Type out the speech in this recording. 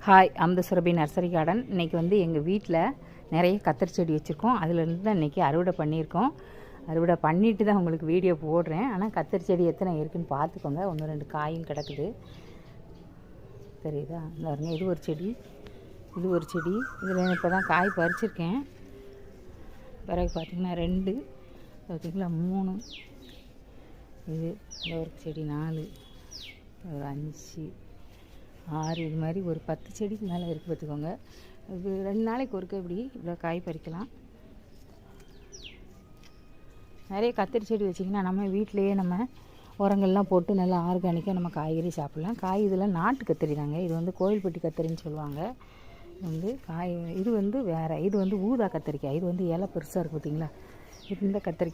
Hi, Amudhasurabhi nursery garden. இன்றைக்கி வந்து எங்கள் வீட்டில் நிறைய கத்தரி செடி வச்சுருக்கோம். அதிலேருந்து தான் இன்றைக்கி அறுவடை பண்ணியிருக்கோம். அறுவடை பண்ணிட்டு தான் உங்களுக்கு வீடியோ போடுறேன். ஆனால் கத்தரி செடி எத்தனை இருக்குதுன்னு பார்த்துக்கோங்க. 1-2 காயும் கிடக்குது, தெரியுதா? இந்த இது ஒரு செடி, இது ஒரு செடி. இதில் இப்போ தான் காய் பறிச்சிருக்கேன். பிறகு பார்த்திங்கன்னா 2, பார்த்திங்களா 3, இது ஒரு செடி 4, ஒரு 5, 6, இது மாதிரி ஒரு 10 செடிக்கு மேலே இருக்குது பார்த்துக்கோங்க. இது 2 நாளைக்கு ஒருக்க இப்படி இவ்வளோ காய் பறிக்கலாம். நிறைய கத்திரி செடி வச்சிங்கன்னா நம்ம வீட்டிலையே நம்ம உரங்கள்லாம் போட்டு நல்லா ஆர்கானிக்காக நம்ம காய்கறி சாப்பிட்லாம். காய் இதெல்லாம் நாட்டு கத்திரி தாங்க. இது வந்து கோயில்பட்டி கத்திரின்னு சொல்லுவாங்க. வந்து காய் இது வந்து வேறு, இது வந்து ஊதா கத்திரிக்காய். இது வந்து இலை பெருசாக இருக்குது பார்த்திங்களா? இந்த கத்திரிக்காய்